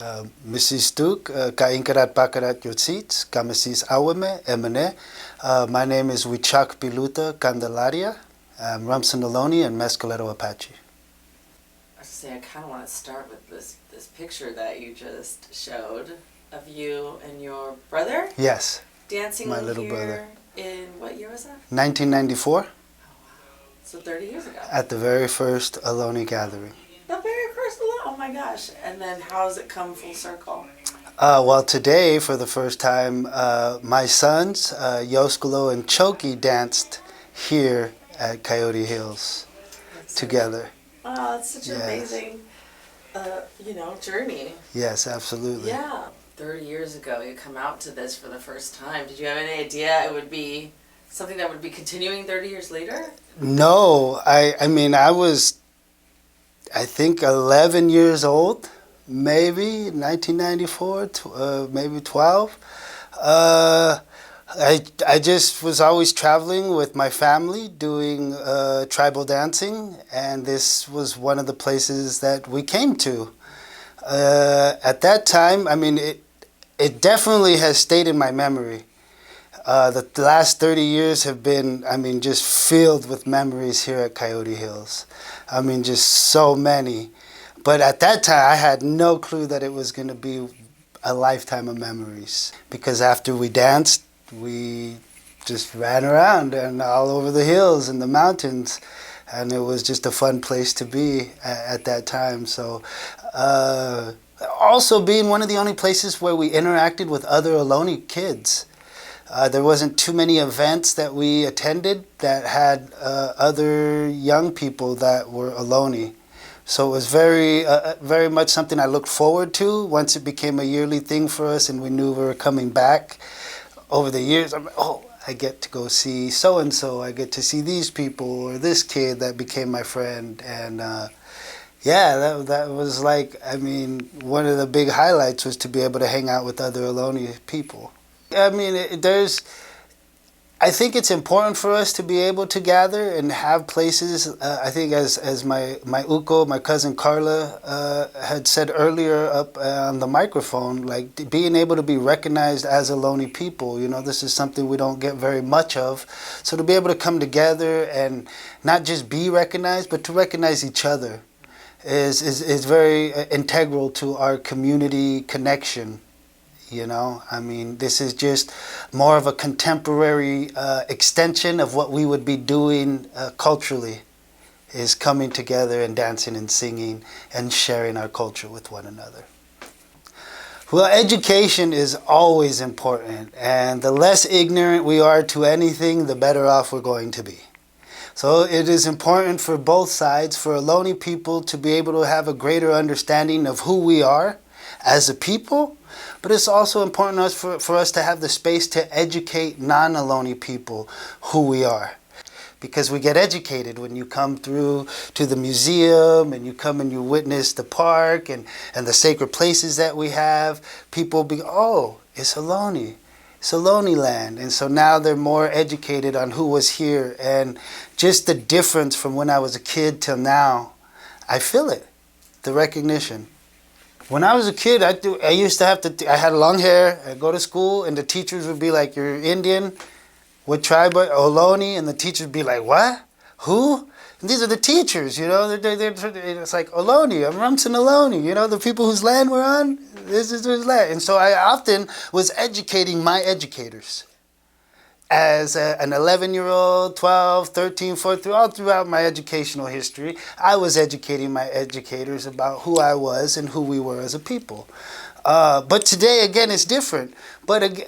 Mrs. Stuk, Kainkarat Pakarat Yotsits, Kamasis Aweme, Emene. My name is Wichak Piluta Candelaria. I'm Rumsen Ohlone and Mescalero Apache. I kind of want to start with this picture that you just showed of you and your brother. Yes. Dancing my little here brother. In what year was that? 1994. Oh, wow. So 30 years ago. At the very first Ohlone gathering. The very first one? Oh my gosh. And then how has it come full circle? Well, today, for the first time, my sons, Yoskolo and Choki, danced here at Coyote Hills together. Oh, it's such an amazing, journey. Yes, absolutely. Yeah. 30 years ago, you come out to this for the first time. Did you have any idea it would be something that would be continuing 30 years later? No, I mean, I was, I think, 11 years old, maybe, 1994, maybe 12. I just was always traveling with my family doing tribal dancing, and this was one of the places that we came to. At that time, I mean, it definitely has stayed in my memory. The last 30 years have been, I mean, just filled with memories here at Coyote Hills. I mean, just so many. But at that time, I had no clue that it was going to be a lifetime of memories. Because after we danced, we just ran around and all over the hills and the mountains. And it was just a fun place to be at that time. So, also being one of the only places where we interacted with other Ohlone kids. There wasn't too many events that we attended that had other young people that were Ohlone. So it was very much something I looked forward to once it became a yearly thing for us and we knew we were coming back. Over the years, I'm like, oh, I get to go see so-and-so, I get to see these people or this kid that became my friend. And yeah, that was like, I mean, one of the big highlights was to be able to hang out with other Ohlone people. I mean, I think it's important for us to be able to gather and have places. I think as my uko, my cousin Carla, had said earlier up on the microphone, like being able to be recognized as Ohlone people, this is something we don't get very much of. So to be able to come together and not just be recognized, but to recognize each other is very integral to our community connection. I mean, this is just more of a contemporary extension of what we would be doing culturally, is coming together and dancing and singing and sharing our culture with one another. Well, education is always important, and the less ignorant we are to anything, the better off we're going to be. So it is important for both sides, for Ohlone people to be able to have a greater understanding of who we are as a people, but it's also important for us to have the space to educate non-Ohlone people who we are. Because we get educated when you come through to the museum and you come and you witness the park and the sacred places that we have. People be, oh, it's Ohlone. It's Ohlone land. And so now they're more educated on who was here. And just the difference from when I was a kid till now, I feel it, the recognition. When I was a kid, I used to have to, I had long hair, I'd go to school, and the teachers would be like, you're Indian? What tribe? Ohlone? And the teachers would be like, what? Who? And these are the teachers, it's like, Ohlone, I'm Rumsen Ohlone, the people whose land we're on, this is whose land. And so I often was educating my educators. As an 11-year-old, 12, 13, 14, all throughout my educational history, I was educating my educators about who I was and who we were as a people. But today, again, it's different. But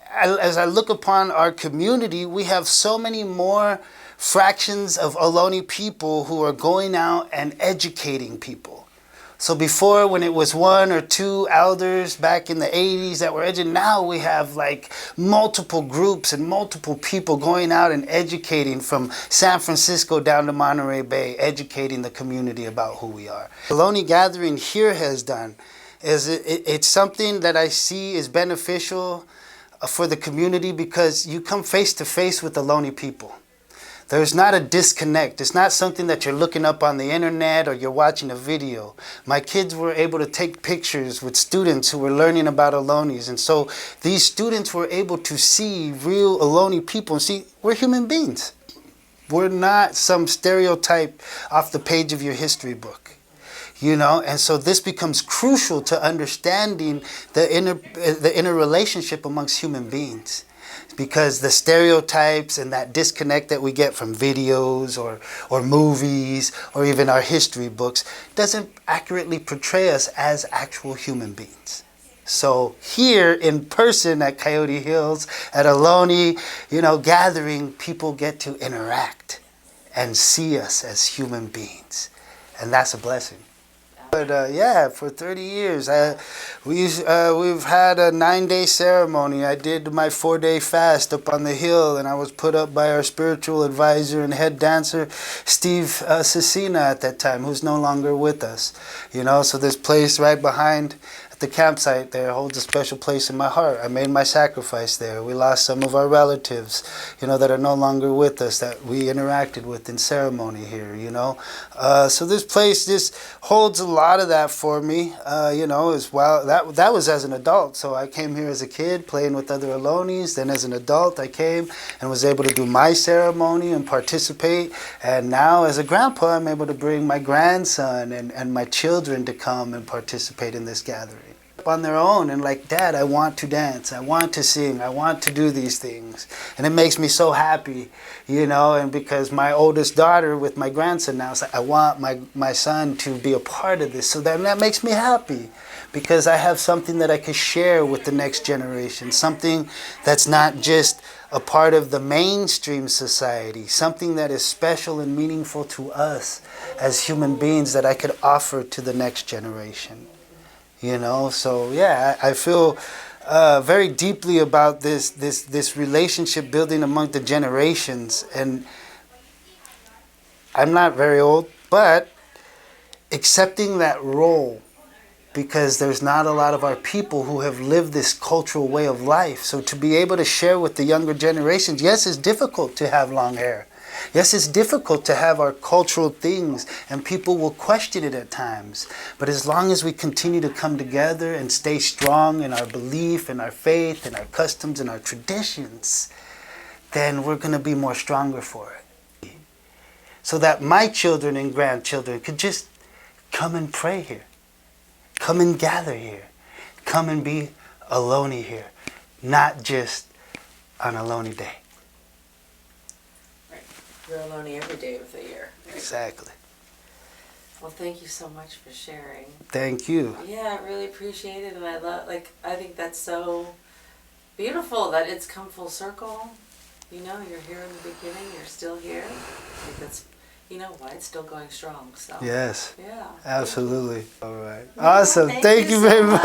as I look upon our community, we have so many more fractions of Ohlone people who are going out and educating people. So before, when it was one or two elders back in the 80s that were educating, now we have like multiple groups and multiple people going out and educating from San Francisco down to Monterey Bay, educating the community about who we are. Ohlone Gathering here has done is it's something that I see is beneficial for the community because you come face to face with Ohlone people. There's not a disconnect. It's not something that you're looking up on the internet or you're watching a video. My kids were able to take pictures with students who were learning about Ohlones. And so these students were able to see real Ohlone people and see we're human beings. We're not some stereotype off the page of your history book. You know, and so this becomes crucial to understanding the inner relationship amongst human beings. Because the stereotypes and that disconnect that we get from videos or movies or even our history books doesn't accurately portray us as actual human beings. So here in person at Coyote Hills, at Ohlone, you know, gathering, people get to interact and see us as human beings. And that's a blessing. But yeah, for 30 years, we've had a 9-day ceremony. I did my 4-day fast up on the hill, and I was put up by our spiritual advisor and head dancer, Steve Cecina at that time, who's no longer with us. You know, so this place right behind the campsite there holds a special place in my heart. I made my sacrifice there. We lost some of our relatives, you know, that are no longer with us, that we interacted with in ceremony here, you know. So this place just holds a lot of that for me, you know, as well. That was as an adult. So I came here as a kid playing with other Ohlones. Then as an adult, I came and was able to do my ceremony and participate. And now as a grandpa, I'm able to bring my grandson and my children to come and participate in this gathering on their own, and like, Dad, I want to dance, I want to sing, I want to do these things. And it makes me so happy, you know, and because my oldest daughter with my grandson now, I want my son to be a part of this. So that makes me happy, because I have something that I can share with the next generation, something that's not just a part of the mainstream society, something that is special and meaningful to us as human beings that I could offer to the next generation. You know, so yeah, I feel very deeply about this relationship building among the generations. And I'm not very old, but accepting that role, because there's not a lot of our people who have lived this cultural way of life. So to be able to share with the younger generations, yes, it's difficult to have long hair. Yes, it's difficult to have our cultural things, and people will question it at times. But as long as we continue to come together and stay strong in our belief and our faith and our customs and our traditions, then we're going to be more stronger for it. So that my children and grandchildren could just come and pray here. Come and gather here. Come and be Ohlone here. Not just on Ohlone Day. You're Ohlone every day of the year. Exactly. Well, thank you so much for sharing. Thank you. Yeah, I really appreciate it, and I think that's so beautiful that it's come full circle. You know, you're here in the beginning, you're still here. I think that's, you know, why it's still going strong. So yes. yeah. Absolutely. All right. Awesome. Thank Thank you very so much.